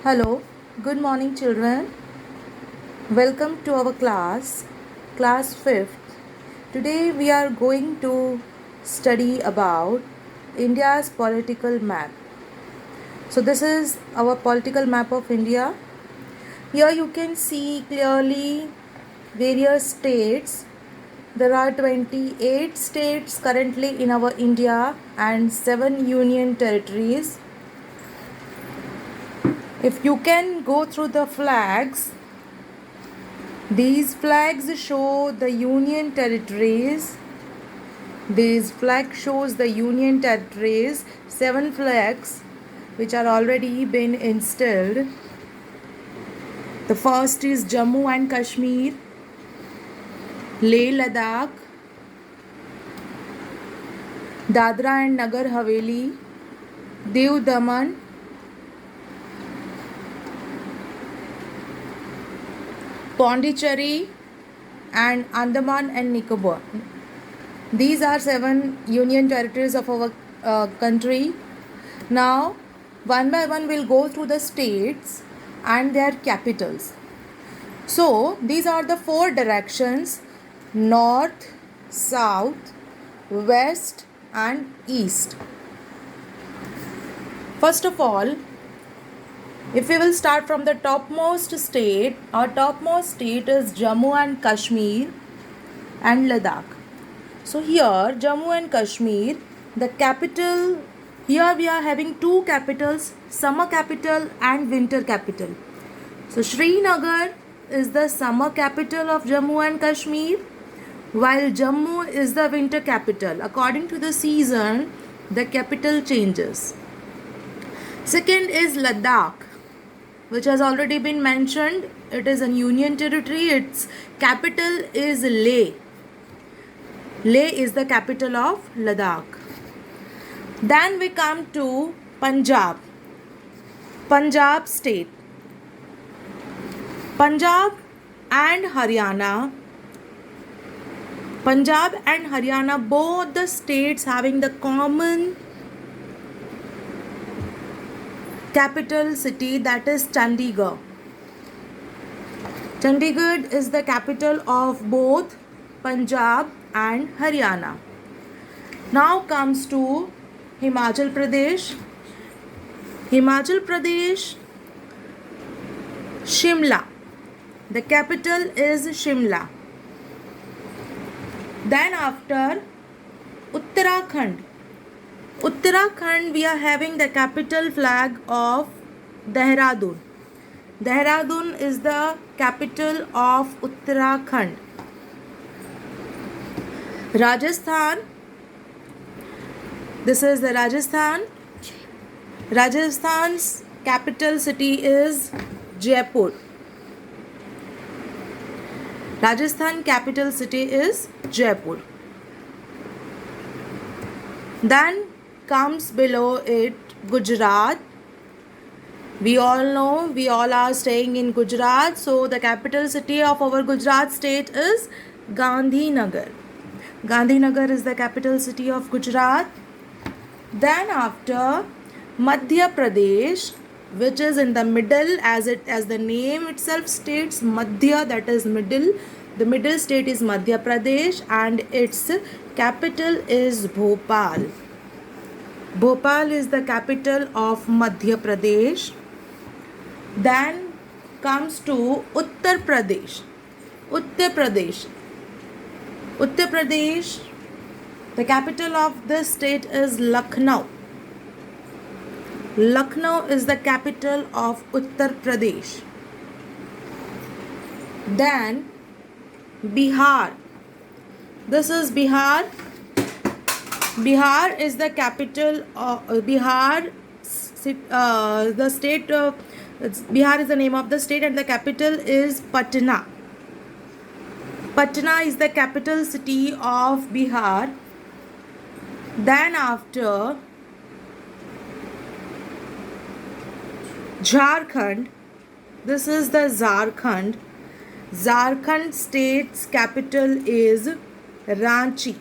Hello, good morning, children. Welcome to our class 5th. Today we are going to study about India's political map. So, this is our political map of India. Here you can see clearly various states. There are 28 states currently in our India and 7 union territories. If you can go through the flags, these flags show the union territories. This flag shows the union territories, 7 flags which are already been installed. The first is Jammu and Kashmir, Leh Ladakh, Dadra and Nagar Haveli, Diu Daman, Pondicherry and Andaman and Nicobar. These are 7 union territories of our country. Now, one by one we'll go through the states and their capitals. So, these are the 4 directions: north, south, west and east. First of all, if we will start from the topmost state, our topmost state is Jammu and Kashmir and Ladakh. So here, Jammu and Kashmir, the capital, here we are having 2 capitals, summer capital and winter capital. So Srinagar is the summer capital of Jammu and Kashmir, while Jammu is the winter capital. According to the season, the capital changes. Second is Ladakh, which has already been mentioned. It is a union territory. Its capital is Leh. Leh is the capital of Ladakh. Then we come to Punjab. Punjab state. Punjab and Haryana. Punjab and Haryana, both the states having the common capital city, that is Chandigarh. Chandigarh is the capital of both Punjab and Haryana. Now comes to Himachal Pradesh. Himachal Pradesh, Shimla. The capital is Shimla. Then after Uttarakhand. Uttarakhand, we are having the capital flag of Dehradun. Dehradun is the capital of Uttarakhand. Rajasthan, this is the Rajasthan. Rajasthan's capital city is Jaipur. Rajasthan capital city is Jaipur. Then comes below it Gujarat. We all know, we all are staying in Gujarat. So the capital city of our Gujarat state is Gandhinagar. Gandhinagar is the capital city of Gujarat. Then after Madhya Pradesh, which is in the middle, as the name itself states, Madhya, that is middle. The middle state is Madhya Pradesh and its capital is Bhopal. Bhopal is the capital of Madhya Pradesh. Then comes to Uttar Pradesh. Uttar Pradesh. Uttar Pradesh, the capital of this state is Lucknow. Lucknow is the capital of Uttar Pradesh. Then Bihar. This is Bihar. Bihar is the capital of Bihar. The state of Bihar is the name of the state and the capital is Patna. Patna is the capital city of Bihar. Then after Jharkhand, this is the Jharkhand. Jharkhand state's capital is Ranchi.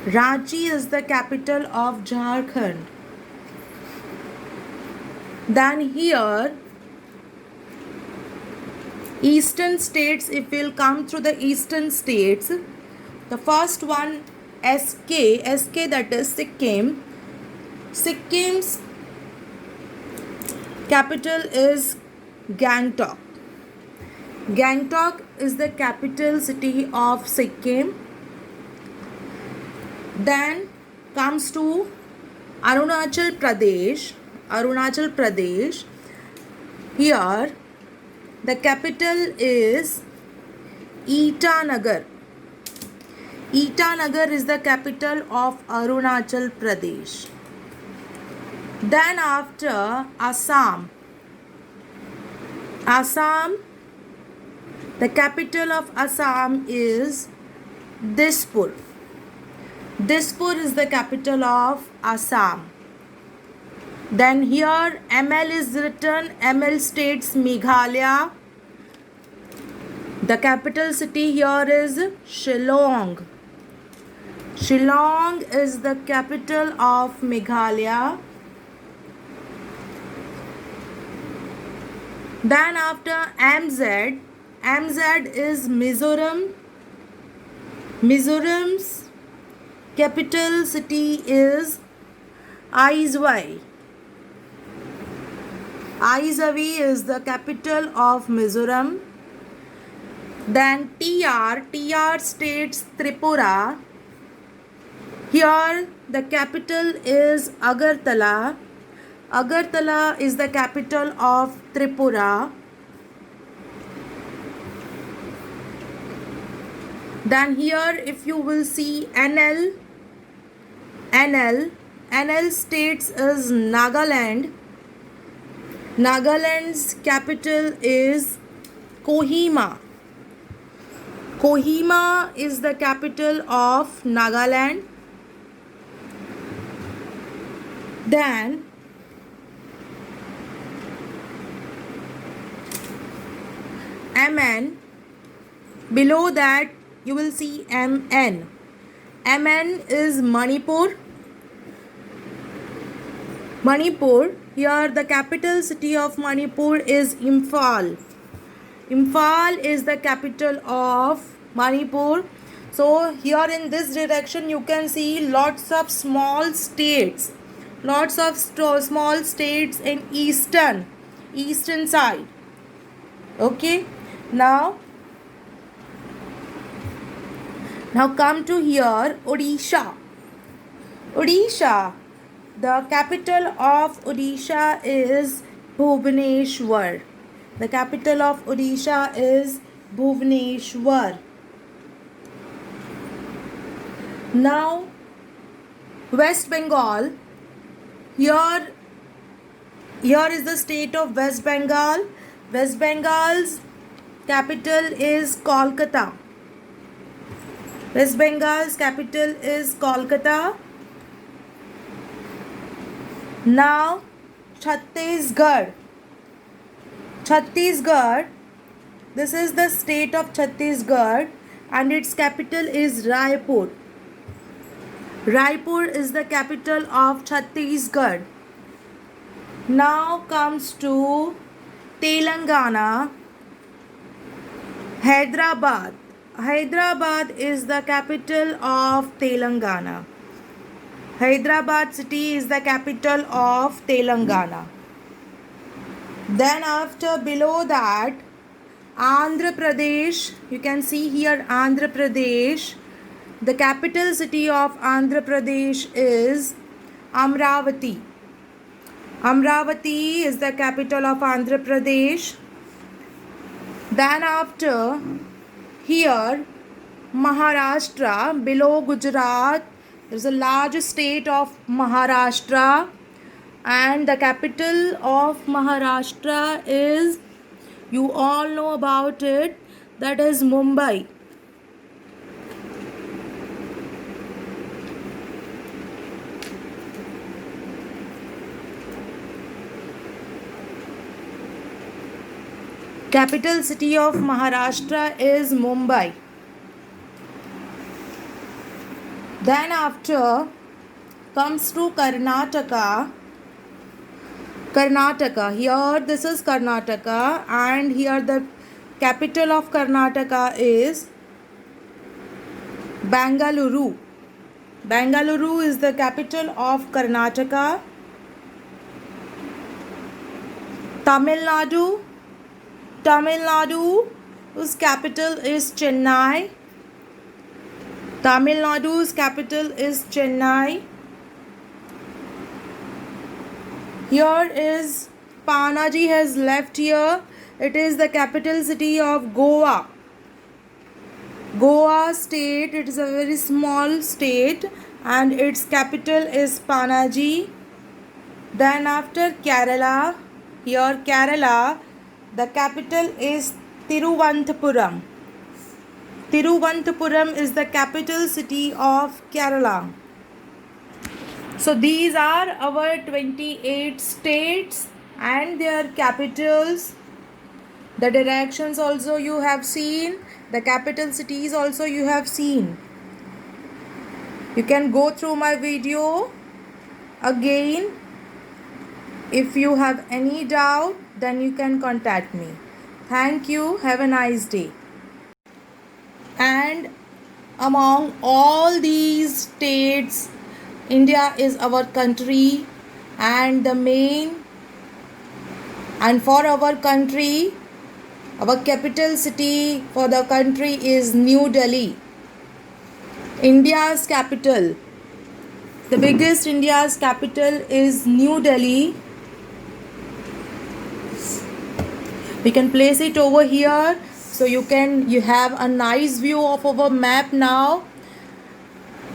Ranchi is the capital of Jharkhand. Then here eastern states, if we'll come through the eastern states, the first one SK, that is Sikkim. Sikkim's capital is Gangtok. Gangtok is the capital city of Sikkim. Then comes to Arunachal Pradesh. Arunachal Pradesh. Here the capital is Itanagar. Itanagar is the capital of Arunachal Pradesh. Then after Assam. Assam, the capital of Assam is Dispur. Dispur is the capital of Assam. Then here ML is written. ML states Meghalaya. The capital city here is Shillong. Shillong is the capital of Meghalaya. Then after MZ, MZ is Mizoram. Mizorum's capital city is Aizawl. Aizawl is the capital of Mizoram. Then TR states Tripura. Here the capital is Agartala. Agartala is the capital of Tripura. Then here if you will see NL states is Nagaland. Nagaland's capital is Kohima. Kohima is the capital of Nagaland. Then MN, below that you will see MN. MN is Manipur. Manipur, here the capital city of Manipur is Imphal. Imphal is the capital of Manipur. So here in this direction you can see lots of small states. Lots of small states in eastern side. Okay. Now come to here Odisha. Odisha, the capital of Odisha is Bhubaneswar. The capital of Odisha is Bhubaneswar. Now West Bengal. Here is the state of West Bengal. West Bengal's capital is Kolkata. West Bengal's capital is Kolkata. Now Chhattisgarh. Chhattisgarh, this is the state of Chhattisgarh and its capital is Raipur. Raipur is the capital of Chhattisgarh. Now comes to Telangana. Hyderabad. Hyderabad is the capital of Telangana. Hyderabad city is the capital of Telangana. Then after below that Andhra Pradesh, you can see here Andhra Pradesh. The capital city of Andhra Pradesh is Amravati. Amravati is the capital of Andhra Pradesh. Then after here Maharashtra, below Gujarat, there is a large state of Maharashtra and the capital of Maharashtra is, you all know about it, that is Mumbai. Capital city of Maharashtra is Mumbai. Then after comes to Karnataka. Karnataka. Here this is Karnataka, and here the capital of Karnataka is Bangalore. Bangalore is the capital of Karnataka. Tamil Nadu. Tamil Nadu, whose capital is Chennai. Tamil Nadu's capital is Chennai. Here is Panaji has left here. It is the capital city of Goa. Goa state, it is a very small state, and its capital is Panaji. Then after Kerala, here Kerala, the capital is Thiruvananthapuram. Thiruvananthapuram is the capital city of Kerala. So these are our 28 states and their capitals. The directions also you have seen. The capital cities also you have seen. You can go through my video again. If you have any doubt, then you can contact me. Thank you. Have a nice day. And among all these states, India is our country, and the main, and for our country, our capital city for the country is New Delhi. India's capital, the biggest India's capital is New Delhi. We can place it over here, so you have a nice view of our map now.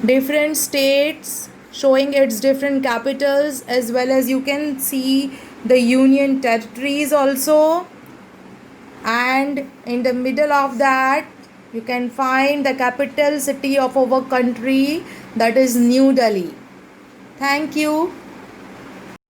Different states showing its different capitals, as well as you can see the union territories also. And in the middle of that, you can find the capital city of our country, that is New Delhi. Thank you.